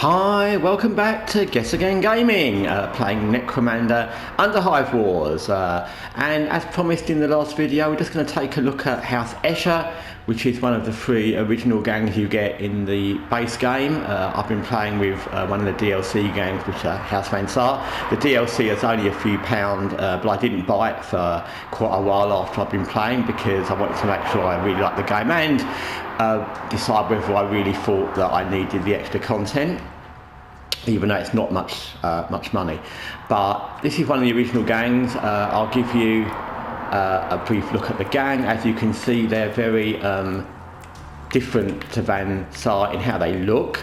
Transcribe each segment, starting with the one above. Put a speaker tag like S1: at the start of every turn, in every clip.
S1: Hi, welcome back to Guessagaingaming, playing Necromunda Underhive Wars. And as promised in the last video, we're just going to take a look at House Escher, which is one of the 3 original gangs you get in the base game. I've been playing with one of the DLC gangs, which are House Escher. The DLC is only a few pound, but I didn't buy it for quite a while after I've been playing because I wanted to make sure I really liked the game and decide whether I really thought that I needed the extra content, even though it's not much money. But this is one of the original gangs. I'll give you a brief look at the gang. As you can see, they're very different to Van Saar in how they look.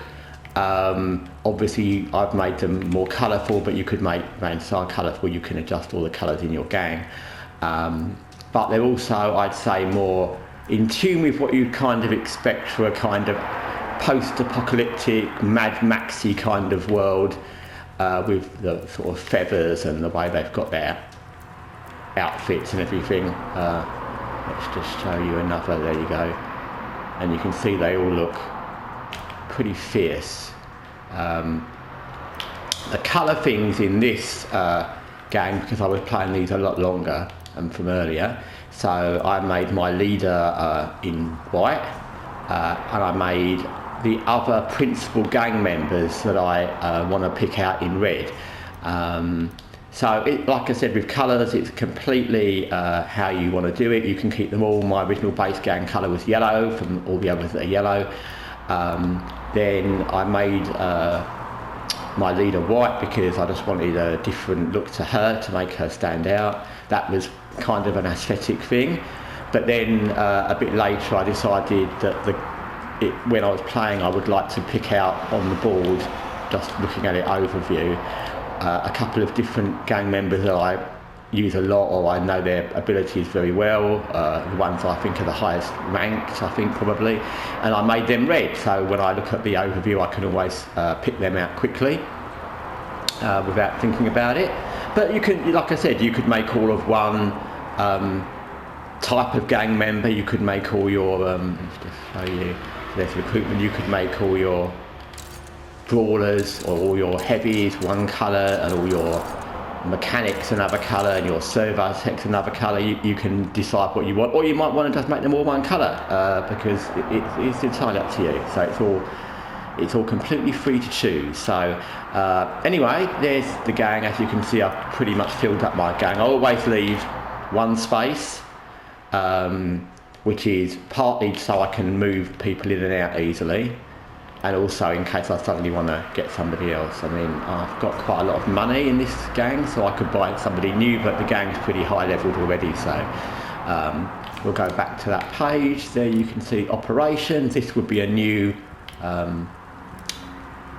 S1: Obviously I've made them more colourful, but you could make Van Saar colourful. You can adjust all the colours in your gang, but they're also, I'd say, more in tune with what you'd kind of expect for a kind of post-apocalyptic Mad Maxy kind of world, with the sort of feathers and the way they've got their outfits and everything. Let's just show you another. There you go, and you can see they all look pretty fierce. The colour things in this gang, because I was playing these a lot longer from earlier, so I made my leader in white, and I made the other principal gang members that I want to pick out in red. So like I said, with colours, it's completely how you want to do it. You can keep them all. My original base gang colour was yellow, from all the others that are yellow. Then I made my leader white because I just wanted a different look to her, to make her stand out. That was kind of an aesthetic thing. But then a bit later I decided that when I was playing, I would like to pick out on the board, just looking at it overview, a couple of different gang members that I use a lot, or I know their abilities very well, the ones I think are the highest ranked, I think, probably, and I made them red, so when I look at the overview I can always pick them out quickly without thinking about it. But you can, like I said, you could make all of one type of gang member. You could make all your, let's just show you, there's recruitment. You could make all your brawlers or all your heavies one colour, and all your mechanics another colour, and your servo techs another colour. You can decide what you want, or you might want to just make them all one colour, because it's entirely up to you. So it's all completely free to choose. So anyway, there's the gang. As you can see, I've pretty much filled up my gang. I always leave one space, which is partly so I can move people in and out easily, and also in case I suddenly want to get somebody else. I mean, I've got quite a lot of money in this gang, so I could buy somebody new, but the gang's pretty high leveled already, so we'll go back to that page. There you can see operations. This would be a new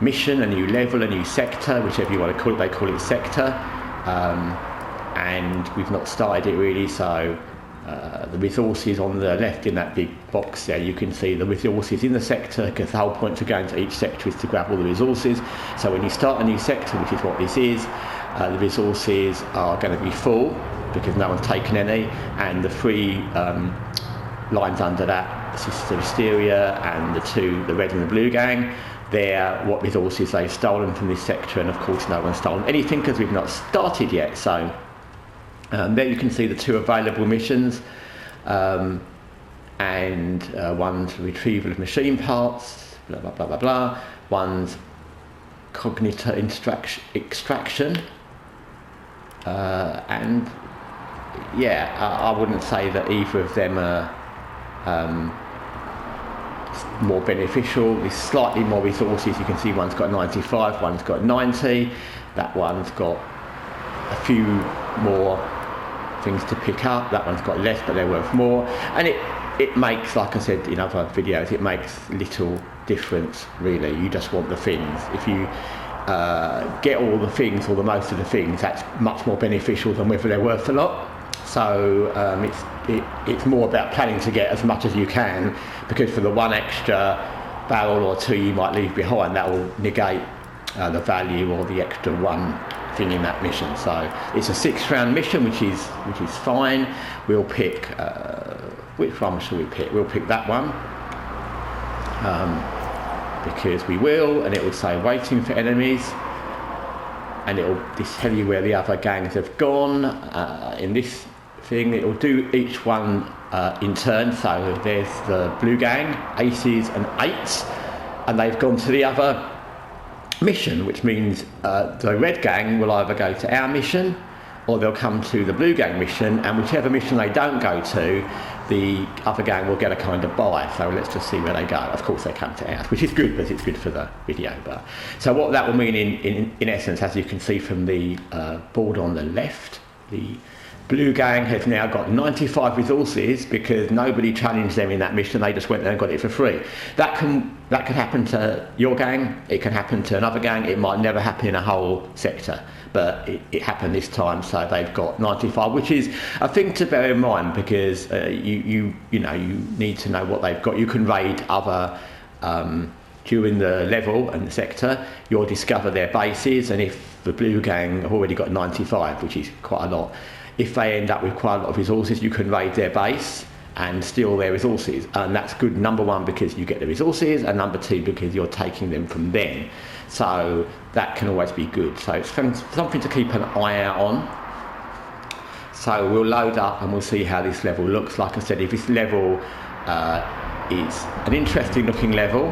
S1: mission, a new level, a new sector, whichever you want to call it. They call it sector, and we've not started it really, so the resources on the left in that big box there, you can see the resources in the sector, because the whole point of going to each sector is to grab all the resources. So when you start a new sector, which is what this is, the resources are going to be full because no one's taken any, and the 3 lines under that, Sisters of Hysteria and the red and the blue gang, they're what resources they've stolen from this sector, and of course no one's stolen anything because we've not started yet. So there you can see the 2 available missions, and one's retrieval of machine parts, blah blah blah blah blah. One's cognitor extraction, and yeah, I wouldn't say that either of them are more beneficial. There's slightly more resources. You can see one's got 95, one's got 90. That one's got a few more things to pick up. That one's got less, but they're worth more. And it makes, like I said in other videos, it makes little difference really. You just want the things. If you get all the things, or the most of the things, that's much more beneficial than whether they're worth a lot. So it's more about planning to get as much as you can, because for the 1 extra barrel or 2 you might leave behind, that will negate the value or the extra 1 thing in that mission. So it's a 6-round mission, which is fine. We'll pick which one shall we pick? We'll pick that one, because we will, and it will say waiting for enemies, and it will just tell you where the other gangs have gone. In this thing, it will do each one in turn. So there's the blue gang, aces and eights, and they've gone to the other mission, which means the red gang will either go to our mission or they'll come to the blue gang mission, and whichever mission they don't go to, the other gang will get a kind of buy. So let's just see where they go. Of course they come to ours, which is good because it's good for the video. But so what that will mean in essence, as you can see from the board on the left, the blue gang has now got 95 resources because nobody challenged them in that mission. They just went there and got it for free. That can happen to your gang. It can happen to another gang. It might never happen in a whole sector, but it happened this time. So they've got 95, which is a thing to bear in mind because you need to know what they've got. You can raid other during the level and the sector. You'll discover their bases, and if the blue gang have already got 95, which is quite a lot, if they end up with quite a lot of resources, you can raid their base and steal their resources, and that's good, number one, because you get the resources, and number two, because you're taking them from them. So that can always be good. So it's something to keep an eye out on. So we'll load up and we'll see how this level looks. Like I said, if this level is an interesting looking level,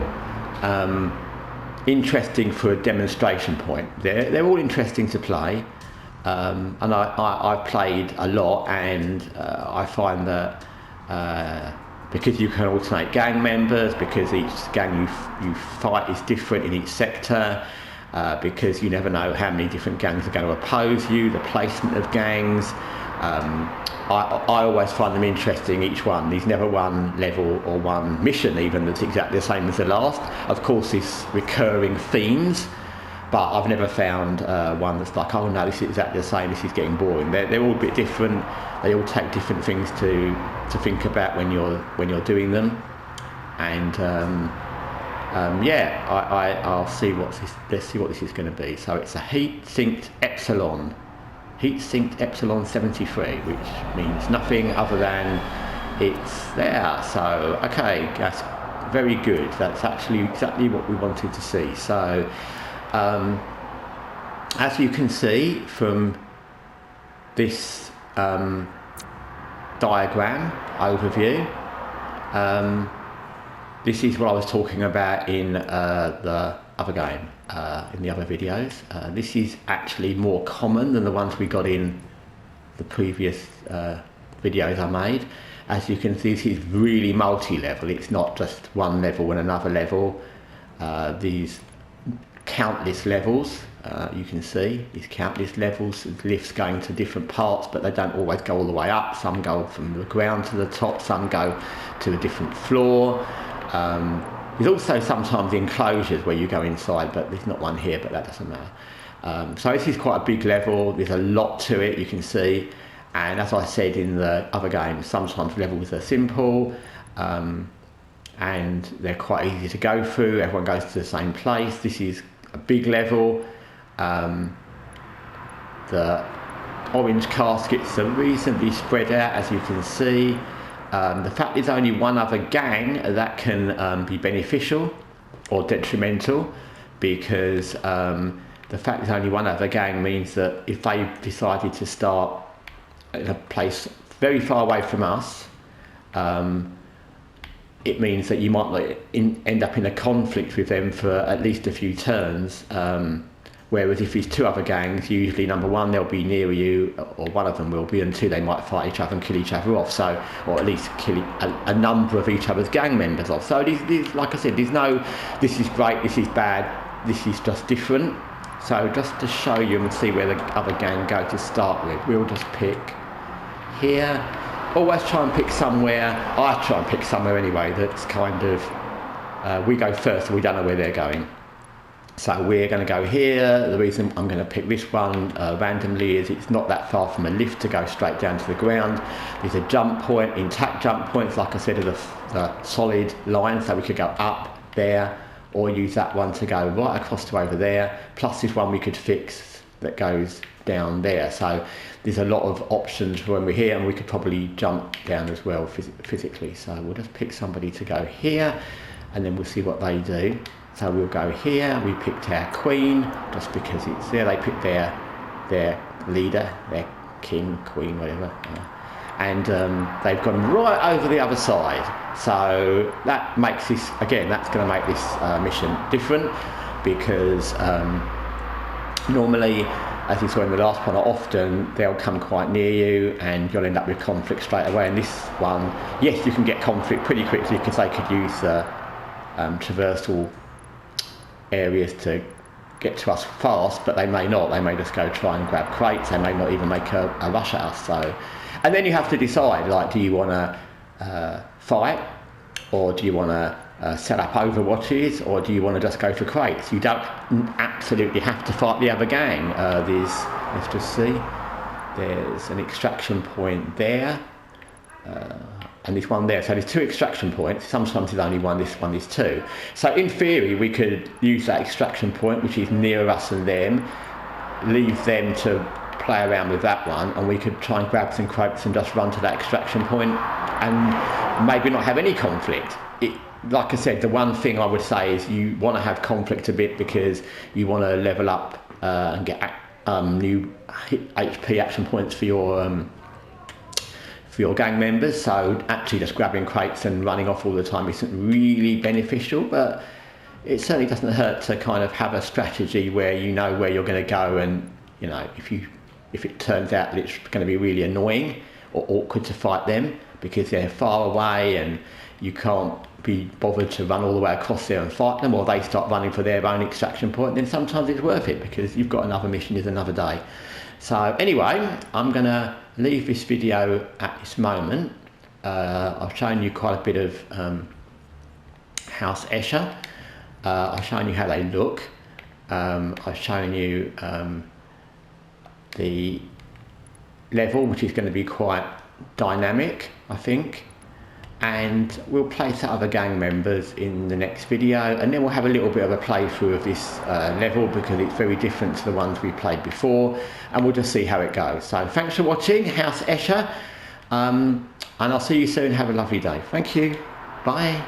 S1: interesting for a demonstration point. They're all interesting to play. And I've played a lot, and I find that because you can alternate gang members, because each gang you fight is different in each sector, because you never know how many different gangs are going to oppose you, the placement of gangs. I always find them interesting, each one. There's never one level or one mission even that's exactly the same as the last. Of course, there's recurring themes, but I've never found one that's like, oh no, this is exactly the same, this is getting boring. They're all a bit different. They all take different things to think about when you're doing them. And I'll see let's see what this is going to be. So it's a heat-sinked Epsilon 73, which means nothing other than it's there. So okay, that's very good. That's actually exactly what we wanted to see. So as you can see from this diagram overview, this is what I was talking about in the other game, in the other videos. This is actually more common than the ones we got in the previous videos I made. As you can see, this is really multi-level. It's not just one level and another level. These countless levels, you can see these countless levels, lifts going to different parts, but they don't always go all the way up. Some go from the ground to the top, some go to a different floor. There's also sometimes enclosures where you go inside, but there's not one here, but that doesn't matter. So this is quite a big level. There's a lot to it, you can see, and as I said in the other games, sometimes levels are simple, and they're quite easy to go through. Everyone goes to the same place. This is a big level. The orange caskets are reasonably spread out, as you can see. The fact there's only one other gang, that can be beneficial or detrimental, because the fact there's only one other gang means that if they decided to start in a place very far away from us, it means that you might end up in a conflict with them for at least a few turns. Whereas if there's two other gangs, usually number one, they'll be near you, or one of them will be, and two, they might fight each other and kill each other off. So, or at least kill a number of each other's gang members off. So, like I said, there's no, this is great, this is bad, this is just different. So, just to show you and see where the other gang go to start with, we'll just pick here. Always try and pick somewhere, I try and pick somewhere anyway, that's kind of, we go first and we don't know where they're going. So we're going to go here. The reason I'm going to pick this one randomly is it's not that far from a lift to go straight down to the ground. There's a jump point, intact jump points, like I said, are the solid line, so we could go up there or use that one to go right across to over there, plus this one we could fix that goes down there. So there's a lot of options for when we're here, and we could probably jump down as well physically. So we'll just pick somebody to go here, and then we'll see what they do. So we'll go here, we picked our queen, just because it's there. They picked their leader, their king, queen, whatever. And they've gone right over the other side. So that makes this, again, that's going to make this mission different, because normally, as you saw in the last one, often they'll come quite near you and you'll end up with conflict straight away. And this one, yes, you can get conflict pretty quickly because they could use traversal areas to get to us fast, but they may not. They may just go try and grab crates. They may not even make a rush at us. So, and then you have to decide, like, do you want to fight, or do you want to set up overwatches, or do you want to just go for crates? You don't absolutely have to fight the other gang. Let's just see, there's an extraction point there, and this one there. So there's 2 extraction points. Sometimes there's only one, this one is 2. So in theory, we could use that extraction point, which is nearer us and them, leave them to play around with that one, and we could try and grab some crates and just run to that extraction point and maybe not have any conflict. Like I said, the one thing I would say is you want to have conflict a bit, because you want to level up and get new HP action points for your gang members. So actually just grabbing crates and running off all the time isn't really beneficial, but it certainly doesn't hurt to kind of have a strategy where you know where you're going to go, and you know, if it turns out that it's going to be really annoying or awkward to fight them because they're far away and you can't be bothered to run all the way across there and fight them, or they start running for their own extraction point, then sometimes it's worth it because you've got another mission, is another day. So anyway, I'm going to leave this video at this moment. I've shown you quite a bit of House Escher. I've shown you how they look. I've shown you the level, which is going to be quite dynamic, I think. And we'll place out other gang members in the next video, and then we'll have a little bit of a playthrough of this level, because it's very different to the ones we played before, and we'll just see how it goes. So thanks for watching House Escher, and I'll see you soon. Have a lovely day. Thank you. Bye.